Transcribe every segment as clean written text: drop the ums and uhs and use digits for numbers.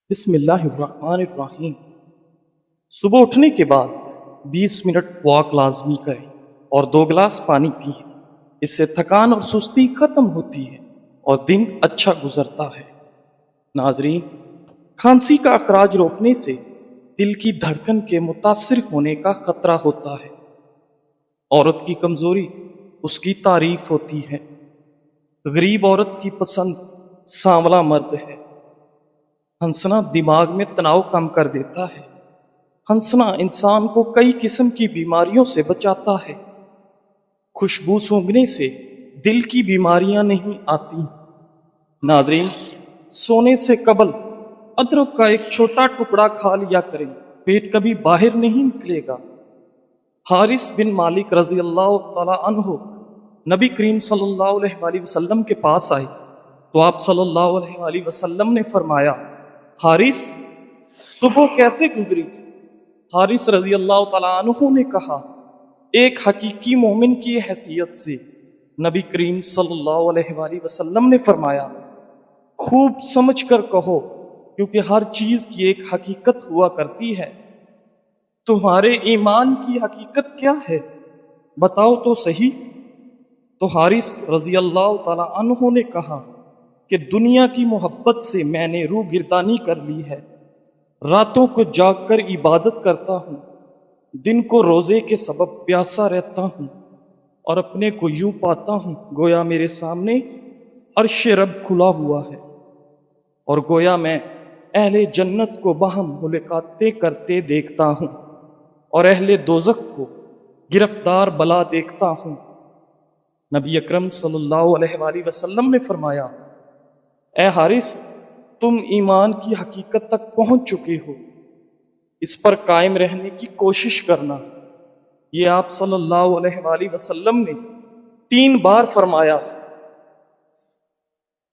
بسم اللہ الرحمن الرحیم۔ صبح اٹھنے کے بعد 20 منٹ واک لازمی کریں اور 2 گلاس پانی پئیں۔ اس سے تھکان اور سستی ختم ہوتی ہے اور دن اچھا گزرتا ہے۔ ناظرین، کھانسی کا اخراج روکنے سے دل کی دھڑکن کے متاثر ہونے کا خطرہ ہوتا ہے۔ عورت کی کمزوری اس کی تعریف ہوتی ہے۔ غریب عورت کی پسند سانولا مرد ہے۔ ہنسنا دماغ میں تناؤ کم کر دیتا ہے۔ ہنسنا انسان کو کئی قسم کی بیماریوں سے بچاتا ہے۔ خوشبو سونگھنے سے دل کی بیماریاں نہیں آتی۔ ناظرین، سونے سے قبل ادرک کا ایک چھوٹا ٹکڑا کھا لیا کریں، پیٹ کبھی باہر نہیں نکلے گا۔ حارث بن مالک رضی اللہ تعالی عنہ نبی کریم صلی اللہ علیہ وآلہ وسلم کے پاس آئے تو آپ صلی اللہ علیہ وآلہ وسلم نے فرمایا، حارث، صبح کیسے گزری؟ حارث رضی اللہ تعالیٰ عنہ نے کہا، ایک حقیقی مومن کی حیثیت سے نبی کریم صلی اللہ علیہ وآلہ وسلم نے فرمایا، خوب سمجھ کر کہو کیونکہ ہر چیز کی ایک حقیقت ہوا کرتی ہے۔ تمہارے ایمان کی حقیقت کیا ہے؟ بتاؤ تو صحیح۔ تو حارث رضی اللہ تعالیٰ عنہ نے کہا کہ دنیا کی محبت سے میں نے روح گردانی کر لی ہے۔ راتوں کو جاگ کر عبادت کرتا ہوں، دن کو روزے کے سبب پیاسا رہتا ہوں اور اپنے کو یوں پاتا ہوں گویا میرے سامنے عرش رب کھلا ہوا ہے، اور گویا میں اہل جنت کو باہم ملاقاتیں کرتے دیکھتا ہوں اور اہل دوزخ کو گرفتار بلا دیکھتا ہوں۔ نبی اکرم صلی اللہ علیہ وآلہ وسلم نے فرمایا، اے حارث، تم ایمان کی حقیقت تک پہنچ چکے ہو، اس پر قائم رہنے کی کوشش کرنا۔ یہ آپ صلی اللہ علیہ وآلہ وسلم نے 3 بار فرمایا۔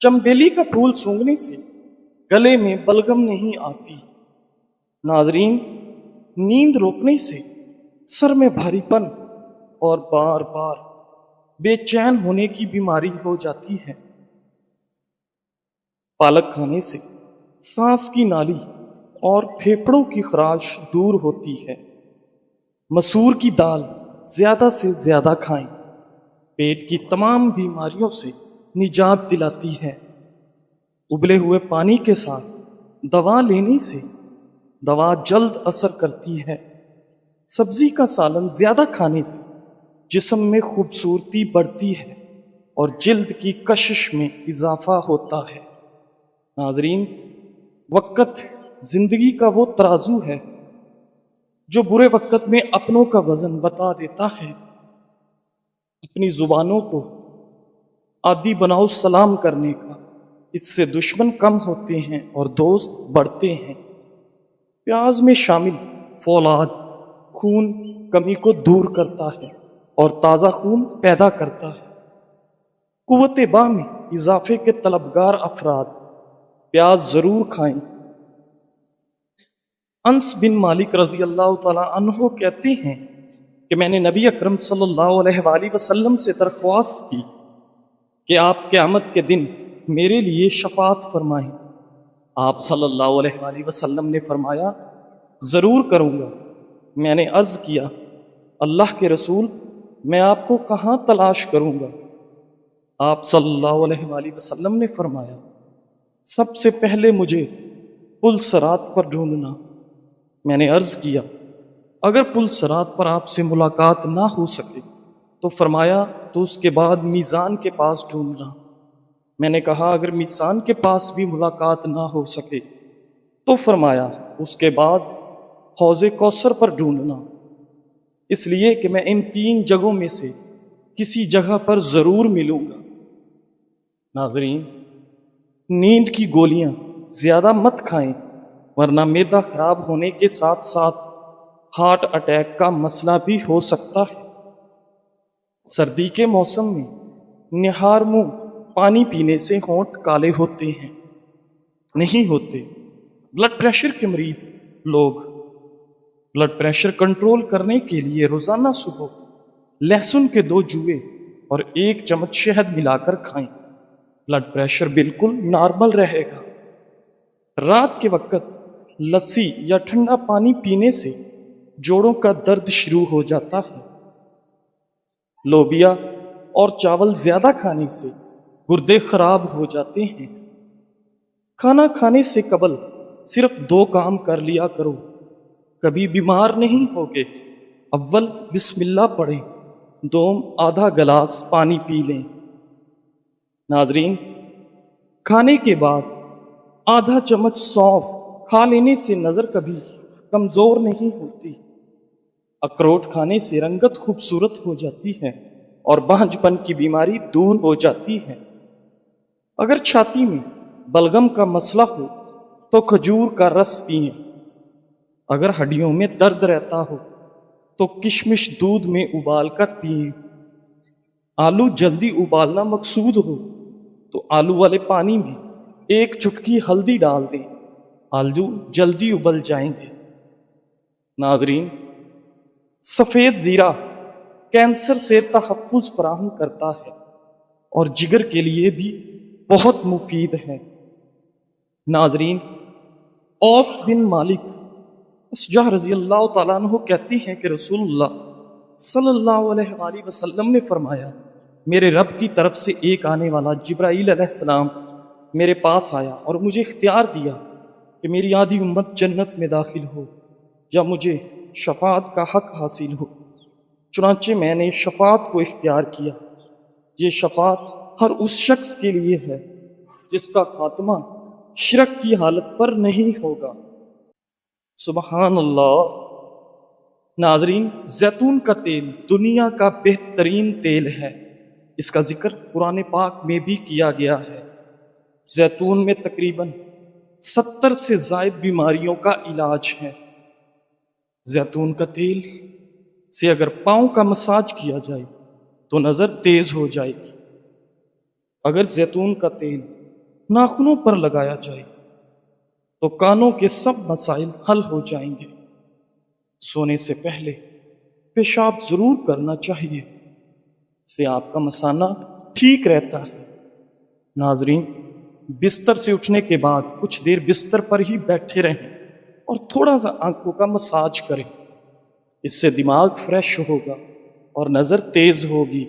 چنبیلی کا پھول سونگھنے سے گلے میں بلغم نہیں آتی۔ ناظرین، نیند روکنے سے سر میں بھاری پن اور بار بار بے چین ہونے کی بیماری ہو جاتی ہے۔ پالک کھانے سے سانس کی نالی اور پھیپھڑوں کی خراش دور ہوتی ہے۔ مسور کی دال زیادہ سے زیادہ کھائیں، پیٹ کی تمام بیماریوں سے نجات دلاتی ہے۔ ابلے ہوئے پانی کے ساتھ دوا لینے سے دوا جلد اثر کرتی ہے۔ سبزی کا سالن زیادہ کھانے سے جسم میں خوبصورتی بڑھتی ہے اور جلد کی کشش میں اضافہ ہوتا ہے۔ ناظرین، وقت زندگی کا وہ ترازو ہے جو برے وقت میں اپنوں کا وزن بتا دیتا ہے۔ اپنی زبانوں کو عادی بناؤ سلام کرنے کا، اس سے دشمن کم ہوتے ہیں اور دوست بڑھتے ہیں۔ پیاز میں شامل فولاد خون کمی کو دور کرتا ہے اور تازہ خون پیدا کرتا ہے۔ قوت باہ میں اضافے کے طلبگار افراد پیاز ضرور کھائیں۔ انس بن مالک رضی اللہ تعالیٰ عنہ کہتے ہیں کہ میں نے نبی اکرم صلی اللہ علیہ وآلہ وسلم سے درخواست کی کہ آپ قیامت کے دن میرے لیے شفاعت فرمائیں۔ آپ صلی اللہ علیہ وآلہ وسلم نے فرمایا، ضرور کروں گا۔ میں نے عرض کیا، اللہ کے رسول، میں آپ کو کہاں تلاش کروں گا؟ آپ صلی اللہ علیہ وآلہ وسلم نے فرمایا، سب سے پہلے مجھے پل صراط پر ڈھونڈنا۔ میں نے عرض کیا، اگر پل صراط پر آپ سے ملاقات نہ ہو سکے تو فرمایا تو اس کے بعد میزان کے پاس ڈھونڈنا۔ میں نے کہا، اگر میزان کے پاس بھی ملاقات نہ ہو سکے تو فرمایا اس کے بعد حوض کوثر پر ڈھونڈنا، اس لیے کہ میں ان 3 جگہوں میں سے کسی جگہ پر ضرور ملوں گا۔ ناظرین، نیند کی گولیاں زیادہ مت کھائیں ورنہ معدہ خراب ہونے کے ساتھ ساتھ ہارٹ اٹیک کا مسئلہ بھی ہو سکتا ہے۔ سردی کے موسم میں نہار منہ پانی پینے سے ہونٹ کالے ہوتے ہیں، نہیں ہوتے۔ بلڈ پریشر کے مریض لوگ بلڈ پریشر کنٹرول کرنے کے لیے روزانہ صبح لہسن کے 2 جوئے اور 1 چمچ شہد ملا کر کھائیں، بلڈ پریشر بالکل نارمل رہے گا۔ رات کے وقت لسی یا ٹھنڈا پانی پینے سے جوڑوں کا درد شروع ہو جاتا ہے۔ لوبیا اور چاول زیادہ کھانے سے گردے خراب ہو جاتے ہیں۔ کھانا کھانے سے قبل صرف 2 کام کر لیا کرو، کبھی بیمار نہیں ہوگے۔ اول بسم اللہ پڑھیں، دوم آدھا گلاس پانی پی لیں۔ ناظرین، کھانے کے بعد آدھا چمچ سونف کھا لینے سے نظر کبھی کمزور نہیں ہوتی۔ اخروٹ کھانے سے رنگت خوبصورت ہو جاتی ہے اور بانجھ پن کی بیماری دور ہو جاتی ہے۔ اگر چھاتی میں بلغم کا مسئلہ ہو تو کھجور کا رس پئیں۔ اگر ہڈیوں میں درد رہتا ہو تو کشمش دودھ میں ابال کر پئیں۔ آلو جلدی ابالنا مقصود ہو تو آلو والے پانی میں 1 چٹکی ہلدی ڈال دیں، آلو جلدی ابل جائیں گے۔ ناظرین، سفید زیرہ کینسر سے تحفظ فراہم کرتا ہے اور جگر کے لیے بھی بہت مفید ہے۔ ناظرین، اوف بن مالک اشجع رضی اللہ تعالیٰ عنہ کہتی ہیں کہ رسول اللہ صلی اللہ علیہ وآلہ وسلم نے فرمایا، میرے رب کی طرف سے ایک آنے والا جبرائیل علیہ السلام میرے پاس آیا اور مجھے اختیار دیا کہ میری آدھی امت جنت میں داخل ہو یا مجھے شفاعت کا حق حاصل ہو۔ چنانچہ میں نے شفاعت کو اختیار کیا۔ یہ شفاعت ہر اس شخص کے لیے ہے جس کا خاتمہ شرک کی حالت پر نہیں ہوگا۔ سبحان اللہ۔ ناظرین، زیتون کا تیل دنیا کا بہترین تیل ہے۔ اس کا ذکر قرآن پاک میں بھی کیا گیا ہے۔ زیتون میں تقریباً 70 سے زائد بیماریوں کا علاج ہے۔ زیتون کا تیل سے اگر پاؤں کا مساج کیا جائے تو نظر تیز ہو جائے گی۔ اگر زیتون کا تیل ناخنوں پر لگایا جائے تو کانوں کے سب مسائل حل ہو جائیں گے۔ سونے سے پہلے پیشاب ضرور کرنا چاہیے، اس سے آپ کا مثانہ ٹھیک رہتا ہے۔ ناظرین، بستر سے اٹھنے کے بعد کچھ دیر بستر پر ہی بیٹھے رہیں اور تھوڑا سا آنکھوں کا مساج کریں۔ اس سے دماغ فریش ہوگا اور نظر تیز ہوگی۔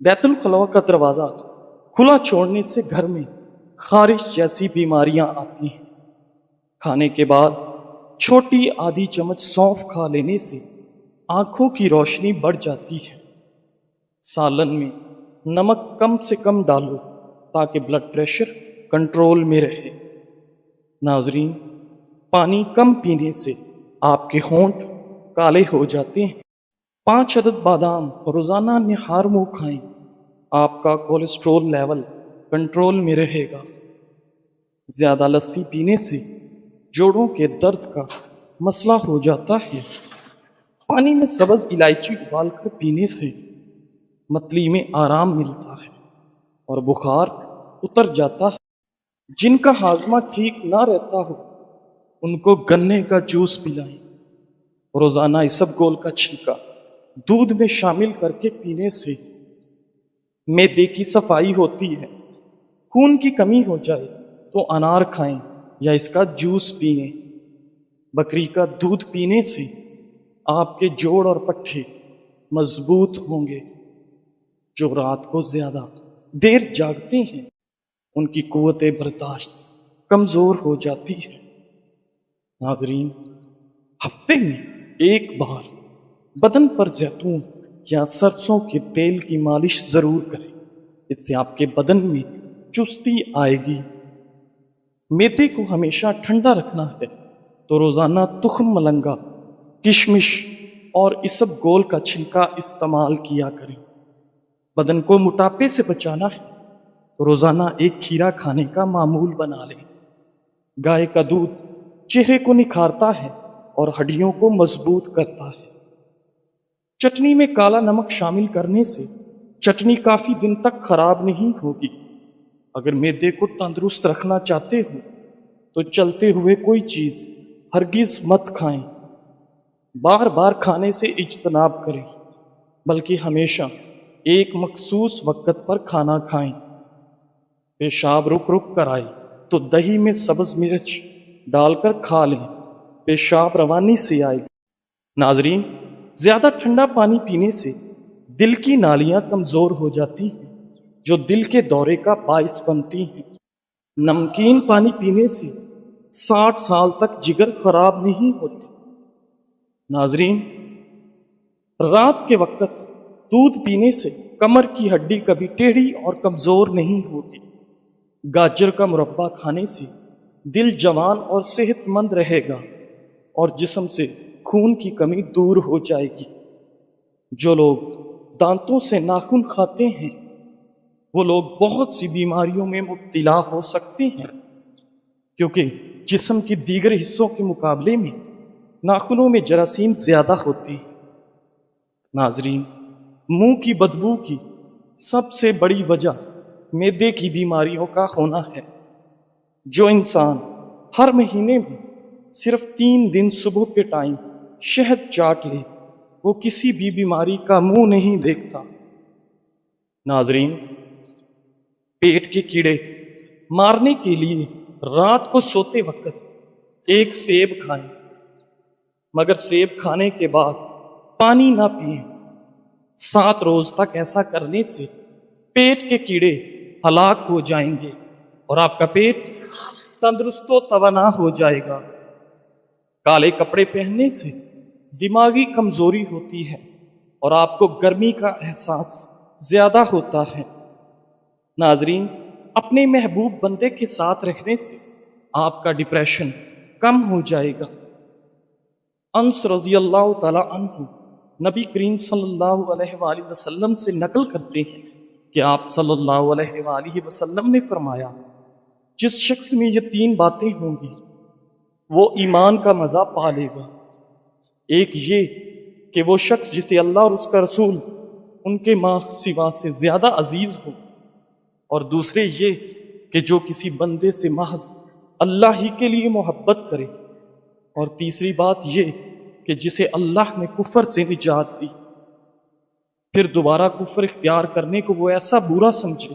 بیت الخلاء کا دروازہ کھلا چھوڑنے سے گھر میں خارش جیسی بیماریاں آتی ہیں۔ کھانے کے بعد چھوٹی آدھی چمچ سونف کھا لینے سے آنکھوں کی روشنی بڑھ جاتی ہے۔ سالن میں نمک کم سے کم ڈالو تاکہ بلڈ پریشر کنٹرول میں رہے۔ ناظرین، پانی کم پینے سے آپ کے ہونٹ کالے ہو جاتے ہیں۔ 5 عدد بادام روزانہ نہار منہ کھائیں، آپ کا کولیسٹرول لیول کنٹرول میں رہے گا۔ زیادہ لسی پینے سے جوڑوں کے درد کا مسئلہ ہو جاتا ہے۔ پانی میں سبز الائچی ابال کر پینے سے متلی میں آرام ملتا ہے اور بخار اتر جاتا ہے۔ جن کا ہاضمہ ٹھیک نہ رہتا ہو ان کو گنے کا جوس پلائیں۔ روزانہ اسبگول کا چھلکا دودھ میں شامل کر کے پینے سے معدے کی صفائی ہوتی ہے۔ خون کی کمی ہو جائے تو انار کھائیں یا اس کا جوس پئیں۔ بکری کا دودھ پینے سے آپ کے جوڑ اور پٹھے مضبوط ہوں گے۔ جو رات کو زیادہ دیر جاگتے ہیں ان کی قوت برداشت کمزور ہو جاتی ہے۔ ناظرین، ہفتے میں 1 بار بدن پر زیتون یا سرسوں کے تیل کی مالش ضرور کریں، اس سے آپ کے بدن میں چستی آئے گی۔ معدے کو ہمیشہ ٹھنڈا رکھنا ہے تو روزانہ تخم ملنگا، کشمش اور اسبگول کا چھلکا استعمال کیا کریں۔ بدن کو موٹاپے سے بچانا ہے تو روزانہ 1 کھیرا کھانے کا معمول بنا لیں۔ گائے کا دودھ چہرے کو نکھارتا ہے اور ہڈیوں کو مضبوط کرتا ہے۔ چٹنی میں کالا نمک شامل کرنے سے چٹنی کافی دن تک خراب نہیں ہوگی۔ اگر معدے کو تندرست رکھنا چاہتے ہو تو چلتے ہوئے کوئی چیز ہرگز مت کھائیں۔ بار بار کھانے سے اجتناب کریں، بلکہ ہمیشہ ایک مخصوص وقت پر کھانا کھائیں۔ پیشاب رک رک کر آئے تو دہی میں سبز مرچ ڈال کر کھا لیں، پیشاب روانی سے آئے گا۔ ناظرین، زیادہ ٹھنڈا پانی پینے سے دل کی نالیاں کمزور ہو جاتی ہیں جو دل کے دورے کا باعث بنتی ہیں۔ نمکین پانی پینے سے 60 سال تک جگر خراب نہیں ہوتے۔ ناظرین، رات کے وقت دودھ پینے سے کمر کی ہڈی کبھی ٹیڑھی اور کمزور نہیں ہوتی۔ گاجر کا مربع کھانے سے دل جوان اور صحت مند رہے گا اور جسم سے خون کی کمی دور ہو جائے گی۔ جو لوگ دانتوں سے ناخن کھاتے ہیں وہ لوگ بہت سی بیماریوں میں مبتلا ہو سکتے ہیں، کیونکہ جسم کے دیگر حصوں کے مقابلے میں ناخنوں میں جراثیم زیادہ ہوتی ہے۔ ناظرین، منہ کی بدبو کی سب سے بڑی وجہ معدے کی بیماریوں کا ہونا ہے۔ جو انسان ہر مہینے میں صرف 3 دن صبح کے ٹائم شہد چاٹ لے وہ کسی بھی بیماری کا منہ نہیں دیکھتا۔ ناظرین، پیٹ کے کیڑے مارنے کے لیے رات کو سوتے وقت ایک سیب کھائیں، مگر سیب کھانے کے بعد پانی نہ پئیں۔ 7 روز تک ایسا کرنے سے پیٹ کے کیڑے ہلاک ہو جائیں گے اور آپ کا پیٹ تندرست و توانا ہو جائے گا۔ کالے کپڑے پہننے سے دماغی کمزوری ہوتی ہے اور آپ کو گرمی کا احساس زیادہ ہوتا ہے۔ ناظرین، اپنے محبوب بندے کے ساتھ رہنے سے آپ کا ڈپریشن کم ہو جائے گا۔ انس رضی اللہ تعالی عنہ نبی کریم صلی اللہ علیہ وآلہ وسلم سے نقل کرتے ہیں کہ آپ صلی اللہ علیہ وآلہ وسلم نے فرمایا، جس شخص میں یہ 3 باتیں ہوں گی وہ ایمان کا مزہ پا لے گا۔ ایک یہ کہ وہ شخص جسے اللہ اور اس کا رسول ان کے ماں سوا سے زیادہ عزیز ہو، اور دوسرے یہ کہ جو کسی بندے سے محض اللہ ہی کے لیے محبت کرے، اور تیسری بات یہ کہ جسے اللہ نے کفر سے نجات دی، پھر دوبارہ کفر اختیار کرنے کو وہ ایسا برا سمجھے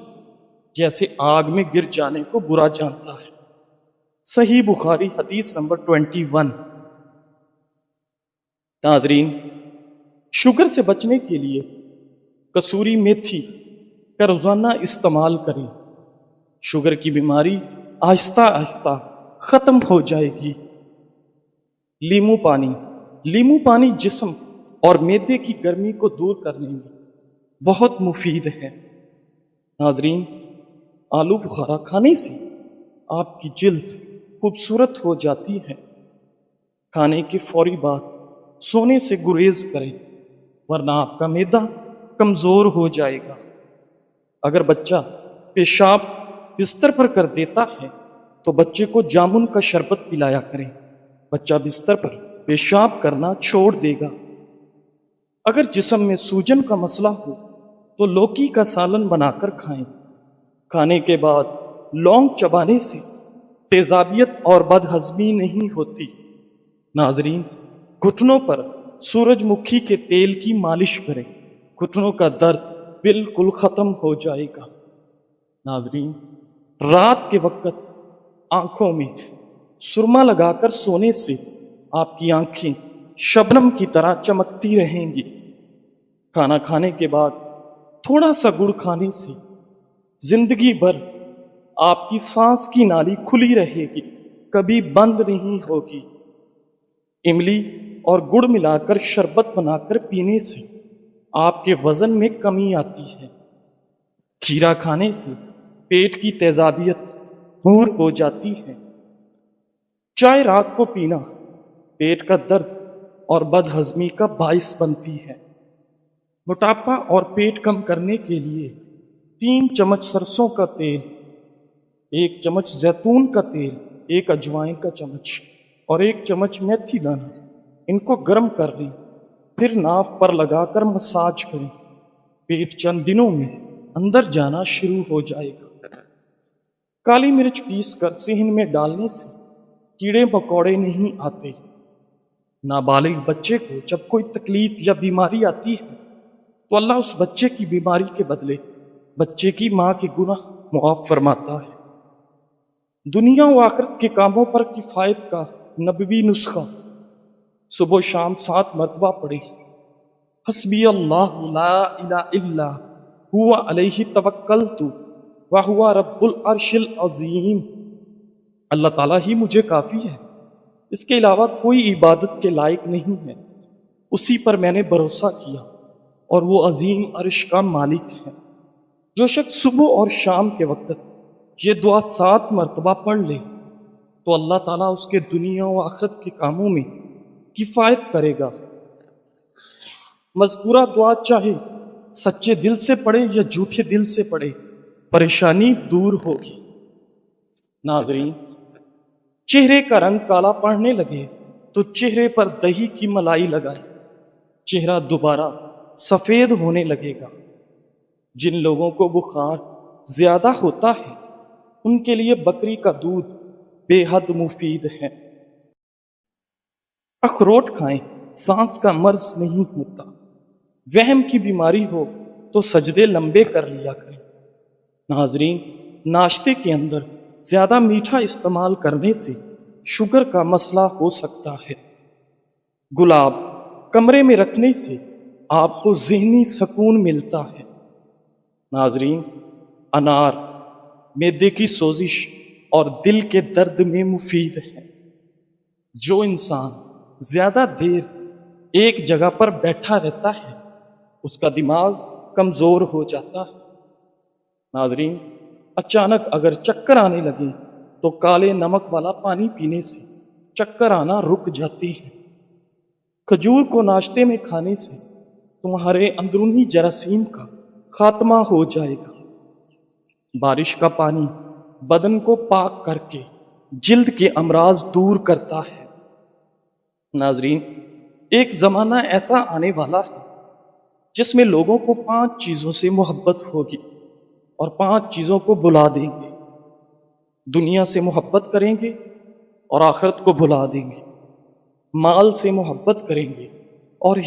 جیسے آگ میں گر جانے کو برا جانتا ہے۔ صحیح بخاری حدیث نمبر 21۔ ناظرین، شوگر سے بچنے کے لیے کسوری میتھی کا روزانہ استعمال کریں۔ شوگر کی بیماری آہستہ آہستہ ختم ہو جائے گی۔ لیمو پانی جسم اور معدے کی گرمی کو دور کرنے میں بہت مفید ہے۔ ناظرین، آلو بخارا کھانے سے آپ کی جلد خوبصورت ہو جاتی ہے۔ کھانے کے فوری بعد سونے سے گریز کریں، ورنہ آپ کا معدہ کمزور ہو جائے گا۔ اگر بچہ پیشاب بستر پر کر دیتا ہے تو بچے کو جامن کا شربت پلایا کریں، بچہ بستر پر پیشاب کرنا چھوڑ دے گا۔ اگر جسم میں سوجن کا مسئلہ ہو تو لوکی کا سالن بنا کر کھائیں۔ کھانے کے بعد لونگ چبانے سے تیزابیت اور بد ہضمی نہیں ہوتی۔ ناظرین، گھٹنوں پر سورج مکھی کے تیل کی مالش کریں، گھٹنوں کا درد بالکل ختم ہو جائے گا۔ ناظرین، رات کے وقت آنکھوں میں سرما لگا کر سونے سے آپ کی آنکھیں شبنم کی طرح چمکتی رہیں گی۔ کھانا کھانے کے بعد تھوڑا سا گڑ کھانے سے زندگی بھر آپ کی سانس کی نالی کھلی رہے گی، کبھی بند نہیں ہوگی۔ املی اور گڑ ملا کر شربت بنا کر پینے سے آپ کے وزن میں کمی آتی ہے۔ کھیرا کھانے سے پیٹ کی تیزابیت دور ہو جاتی ہے۔ چائے رات کو پینا پیٹ کا درد اور بد ہضمی کا باعث بنتی ہے۔ موٹاپا اور پیٹ کم کرنے کے لیے 3 چمچ سرسوں کا تیل، 1 چمچ زیتون کا تیل، 1 اجوائن کا چمچ اور 1 چمچ میتھی دانا، ان کو گرم کر لیں، پھر ناف پر لگا کر مساج کریں۔ پیٹ چند دنوں میں اندر جانا شروع ہو جائے گا۔ کالی مرچ پیس کر صحن میں ڈالنے سے کیڑے مکوڑے نہیں آتے۔ نابالغ بچے کو جب کوئی تکلیف یا بیماری آتی ہے تو اللہ اس بچے کی بیماری کے بدلے بچے کی ماں کے گناہ معاف فرماتا ہے۔ دنیا و آخرت کے کاموں پر کفایت کا نبوی نسخہ صبح و شام 7 مرتبہ پڑھے۔ حسبی اللہ لا الہ الا ہوا علیہ توکلت وہو رب العرش العظیم۔ اللہ تعالیٰ ہی مجھے کافی ہے، اس کے علاوہ کوئی عبادت کے لائق نہیں ہے، اسی پر میں نے بھروسہ کیا اور وہ عظیم عرش کا مالک ہے۔ جو شخص صبح اور شام کے وقت یہ دعا 7 مرتبہ پڑھ لے تو اللہ تعالیٰ اس کے دنیا و آخرت کے کاموں میں کفایت کرے گا۔ مذکورہ دعا چاہے سچے دل سے پڑھے یا جھوٹے دل سے پڑھے، پریشانی دور ہوگی۔ ناظرین، چہرے کا رنگ کالا پڑنے لگے تو چہرے پر دہی کی ملائی لگائے، چہرہ دوبارہ سفید ہونے لگے گا۔ جن لوگوں کو بخار زیادہ ہوتا ہے ان کے لیے بکری کا دودھ بے حد مفید ہے۔ اخروٹ کھائیں، سانس کا مرض نہیں ہوتا۔ وہم کی بیماری ہو تو سجدے لمبے کر لیا کریں۔ ناظرین، ناشتے کے اندر زیادہ میٹھا استعمال کرنے سے شوگر کا مسئلہ ہو سکتا ہے۔ گلاب کمرے میں رکھنے سے آپ کو ذہنی سکون ملتا ہے۔ ناظرین، انار معدے کی سوزش اور دل کے درد میں مفید ہے۔ جو انسان زیادہ دیر ایک جگہ پر بیٹھا رہتا ہے اس کا دماغ کمزور ہو جاتا ہے۔ ناظرین، اچانک اگر چکر آنے لگے تو کالے نمک والا پانی پینے سے چکر آنا رک جاتی ہے۔ کھجور کو ناشتے میں کھانے سے تمہارے اندرونی جراثیم کا خاتمہ ہو جائے گا۔ بارش کا پانی بدن کو پاک کر کے جلد کے امراض دور کرتا ہے۔ ناظرین، ایک زمانہ ایسا آنے والا ہے جس میں لوگوں کو 5 چیزوں سے محبت ہوگی اور 5 چیزوں کو بھلا دیں گے۔ دنیا سے محبت کریں گے اور آخرت کو بھلا دیں گے، مال سے محبت کریں گے اور